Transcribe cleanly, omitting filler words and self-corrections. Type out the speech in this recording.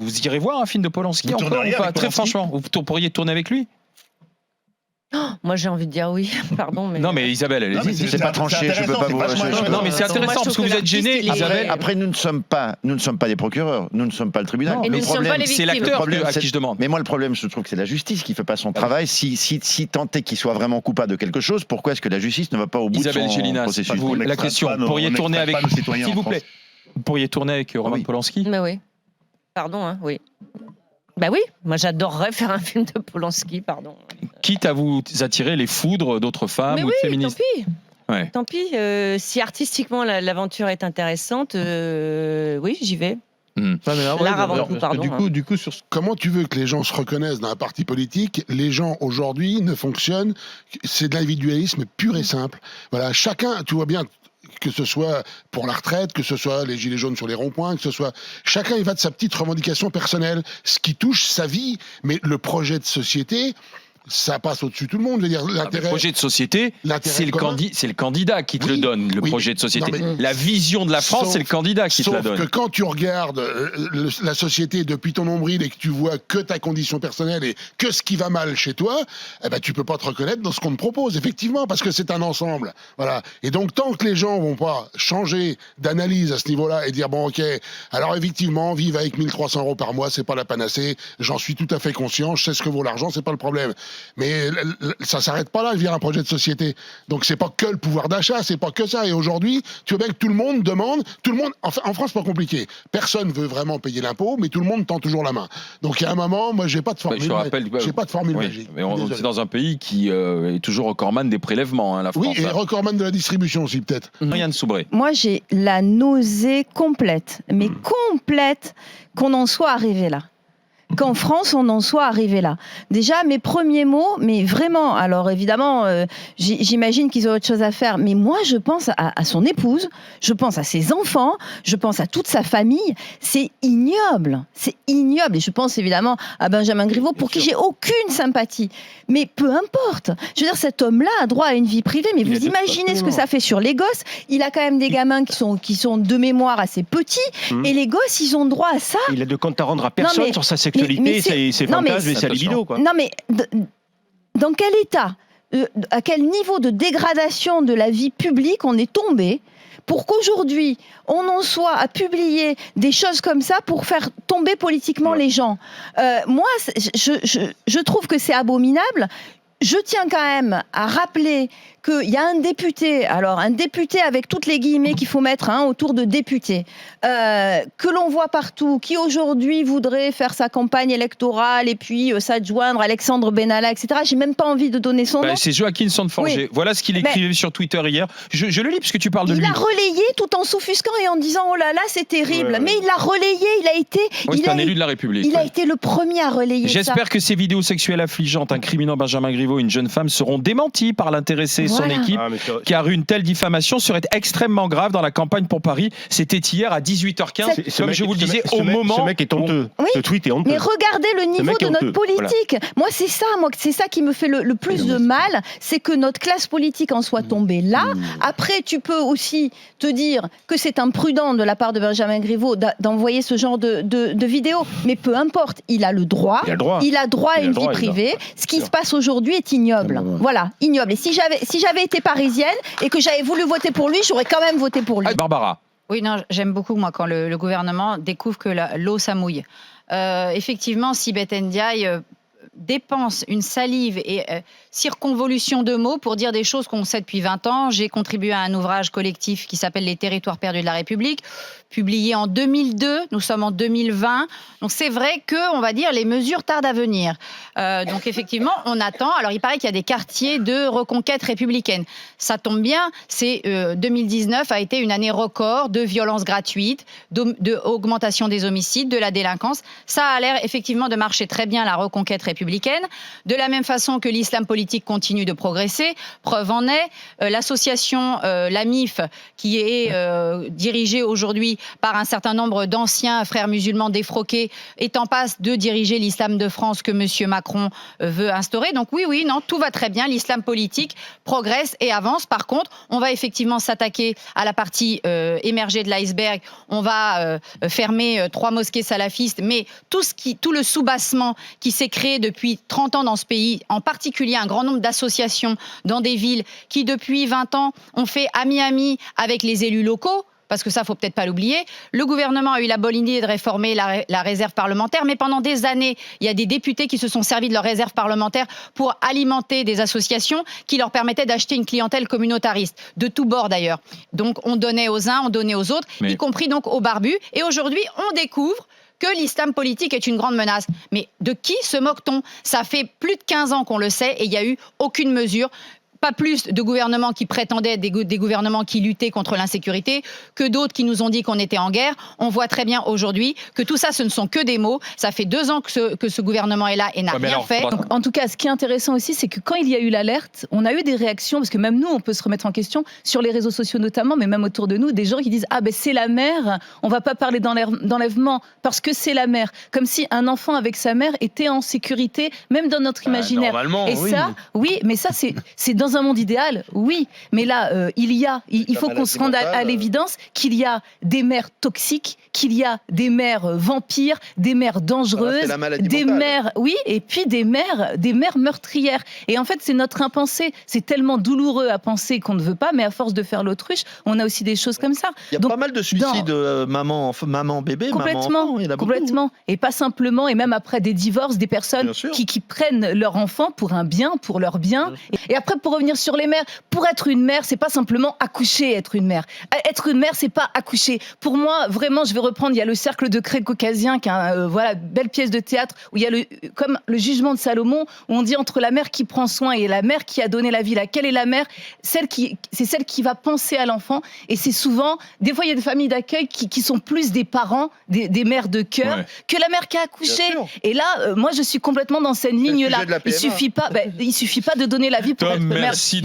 Vous irez voir un film de Polanski Vous encore tourneriez ou pas? avec Très Polanski franchement, vous pourriez tourner avec lui? Moi, j'ai envie de dire oui, pardon. Mais... Non, mais Isabelle, Non, mais allez-y. C'est pas tranché, je peux pas vous. Non, mais c'est intéressant parce que vous êtes gêné, Isabelle. Après, nous ne sommes pas des procureurs, nous ne sommes pas le tribunal. Non, Et mais nous ne sommes pas les c'est victimes. l'acteur problème, à c'est- qui je demande. Mais moi, le problème, je trouve que c'est la justice qui fait pas son travail. Si tant est qu'il soit vraiment coupable de quelque chose, pourquoi est-ce que la justice ne va pas au bout Isabelle de son Gélinas, processus? vous, la question, vous pourriez tourner avec, s'il vous plaît, vous pourriez tourner avec Roman oui. Polanski? Mais oui. Pardon, hein, oui. Bah oui, moi j'adorerais faire un film de Polanski, pardon. Quitte à vous attirer les foudres d'autres femmes Mais ou oui, de féministes. tant pis. Ouais. Tant pis, si artistiquement l'aventure est intéressante, oui, j'y vais. Hmm. L'art avant tout, pardon. Du coup, comment tu veux que les gens se reconnaissent dans un parti politique? Les gens aujourd'hui ne fonctionnent, c'est de l'individualisme pur et simple. Voilà, chacun, tu vois bien, que ce soit pour la retraite, que ce soit les gilets jaunes sur les ronds-points, que ce soit... Chacun y va de sa petite revendication personnelle, ce qui touche sa vie, mais le projet de société... Ça passe au-dessus de tout le monde. Je veux dire, Le projet de société, c'est commun. le candidat qui te le donne, le oui, projet de société. non, mais- La vision de la France, c'est le candidat qui te la Sauf donne. que quand tu regardes la société depuis ton nombril et que tu vois que ta condition personnelle et que ce qui va mal chez toi, eh ben, tu peux pas te reconnaître dans ce qu'on te propose, effectivement, parce que c'est un ensemble. Voilà. Et donc, tant que les gens vont pas changer d'analyse à ce niveau-là et dire, bon, ok, alors effectivement, vivre avec 1 300 € par mois, c'est pas la panacée, j'en suis tout à fait conscient, je sais ce que vaut l'argent, c'est pas le problème. Mais ça s'arrête pas là, via un projet de société. Donc, c'est pas que le pouvoir d'achat, c'est pas que ça. Et aujourd'hui, tu vois bien que tout le monde demande, en France, c'est pas compliqué. Personne veut vraiment payer l'impôt, mais tout le monde tend toujours la main. Donc, il y a un moment, moi, j'ai pas de formule, Je rappelle, j'ai pas de formule oui, magique. mais on Désolé. est dans un pays qui est toujours recordman des prélèvements, hein, la France. Oui, et recordman de la distribution aussi, peut-être. Marianne Soubré. Moi, j'ai la nausée complète, mais complète, qu'on en soit arrivé là. Qu'en France, on en soit arrivé là. Déjà, mes premiers mots, mais vraiment, alors évidemment, j'imagine qu'ils ont autre chose à faire, mais moi, je pense à son épouse, je pense à ses enfants, je pense à toute sa famille. C'est ignoble, et je pense évidemment à Benjamin Griveaux, pour qui j'ai aucune sympathie. Mais peu importe. Je veux dire, cet homme-là a droit à une vie privée, mais vous imaginez ce que ça fait sur les gosses. Il a quand même des gamins qui sont de mémoire assez petits, et les gosses, ils ont droit à ça. Il a de compte à rendre à personne sur sa sexualité, ses fantasmes et sa libido, quoi. Non, mais dans quel état, à quel niveau de dégradation de la vie publique on est tombé pour qu'aujourd'hui, on en soit à publier des choses comme ça pour faire tomber politiquement les gens? Moi, je trouve que c'est abominable. Je tiens quand même à rappeler qu'il y a un député avec toutes les guillemets qu'il faut mettre autour de député, que l'on voit partout, qui aujourd'hui voudrait faire sa campagne électorale et puis s'adjoindre Alexandre Benalla, etc. J'ai même pas envie de donner son nom. C'est Joaquin Sandforger. Oui. Voilà ce qu'il écrivait sur Twitter hier. Je le lis parce que tu parles de lui. Il a relayé tout en s'offusquant et en disant oh là là, c'est terrible. Ouais. Mais il l'a relayé, il a été... C'est un élu de la République. Il a été le premier à relayer ça. J'espère que ces vidéos sexuelles affligeantes incriminant Benjamin Griveaux et une jeune femme seront démenties par l'intéressé et son équipe, car une telle diffamation serait extrêmement grave dans la campagne pour Paris. C'était hier à 18h15, comme je vous le disais, au moment... Ce mec est honteux. Oui. Ce tweet est honteux. Mais regardez le niveau mec est de notre honteux. politique. Moi, c'est ça qui me fait le plus de mal, c'est que notre classe politique en soit tombée là. Après, tu peux aussi te dire que c'est imprudent de la part de Benjamin Griveaux d'envoyer ce genre de vidéos. Mais peu importe, il a le droit. Il a droit à une vie privée. Ce qui se passe aujourd'hui est ignoble. Voilà, ignoble. Et si j'avais été parisienne et que j'avais voulu voter pour lui, j'aurais quand même voté pour lui. Barbara. Oui, non, j'aime beaucoup, moi, quand le gouvernement découvre que l'eau, ça mouille. Effectivement, Sibeth Ndiaye dépense une salive et circonvolution de mots pour dire des choses qu'on sait depuis 20 ans. J'ai contribué à un ouvrage collectif qui s'appelle Les territoires perdus de la République, publié en 2002. Nous sommes en 2020. Donc c'est vrai que, on va dire, les mesures tardent à venir. Donc effectivement, on attend. Alors il paraît qu'il y a des quartiers de reconquête républicaine. Ça tombe bien. 2019 a été une année record de violences gratuites, d'augmentation des homicides, de la délinquance. Ça a l'air effectivement de marcher très bien, la reconquête républicaine. républicaine. De la même façon que l'islam politique continue de progresser. Preuve en est, l'association l'AMIF, qui est dirigée aujourd'hui par un certain nombre d'anciens frères musulmans défroqués, est en passe de diriger l'islam de France que M. Macron veut instaurer. Donc oui, non, tout va très bien. L'islam politique progresse et avance. Par contre, on va effectivement s'attaquer à la partie émergée de l'iceberg. On va fermer 3 mosquées salafistes, mais tout le soubassement qui s'est créé depuis 30 ans dans ce pays, en particulier un grand nombre d'associations dans des villes qui, depuis 20 ans, ont fait ami-ami avec les élus locaux, parce que ça, faut peut-être pas l'oublier. Le gouvernement a eu la bonne idée de réformer la réserve parlementaire, mais pendant des années, il y a des députés qui se sont servis de leur réserve parlementaire pour alimenter des associations qui leur permettaient d'acheter une clientèle communautariste, de tous bords d'ailleurs. Donc on donnait aux uns, on donnait aux autres, y compris donc aux barbus. Et aujourd'hui, on découvre que l'islam politique est une grande menace. Mais de qui se moque-t-on ? Ça fait plus de 15 ans qu'on le sait et il n'y a eu aucune mesure. Pas plus de gouvernements qui prétendaient des gouvernements qui luttaient contre l'insécurité que d'autres qui nous ont dit qu'on était en guerre. On voit très bien aujourd'hui que tout ça, ce ne sont que des mots. Ça fait 2 ans que ce gouvernement est là et n'a rien fait. Donc, en tout cas, ce qui est intéressant aussi, c'est que quand il y a eu l'alerte, on a eu des réactions, parce que même nous, on peut se remettre en question, sur les réseaux sociaux notamment, mais même autour de nous, des gens qui disent « Ah ben c'est la mère, on va pas parler d'enlèvement parce que c'est la mère ». Comme si un enfant avec sa mère était en sécurité, même dans notre imaginaire. Normalement, et ça, oui, mais ça, c'est dans un monde idéal, oui. Mais là, il faut qu'on se rende à l'évidence qu'il y a des mères toxiques, qu'il y a des mères vampires, des mères dangereuses, des mères, oui, et puis des mères meurtrières. Et en fait, c'est notre impensé. C'est tellement douloureux à penser qu'on ne veut pas, mais à force de faire l'autruche, on a aussi des choses comme ça. Il y a pas mal de suicides maman bébé, complètement, maman enfant. Il y en a beaucoup. Complètement. Et pas simplement, et même après des divorces, des personnes qui prennent leur enfant pour un bien, pour leur bien. Et après, pour revenir sur les mères, pour être une mère, c'est pas simplement accoucher, être une mère. Être une mère, c'est pas accoucher. Pour moi, vraiment, je vais reprendre, il y a le cercle de craie caucasien, qui est belle pièce de théâtre, où il y a comme le jugement de Salomon, où on dit entre la mère qui prend soin et la mère qui a donné la vie, laquelle est la mère? C'est celle qui va penser à l'enfant. Et c'est souvent, des fois, il y a des familles d'accueil qui sont plus des parents, des mères de cœur, que la mère qui a accouché. Et là, moi, je suis complètement dans cette ligne-là. Il suffit pas de donner la vie pour être mère. Merci.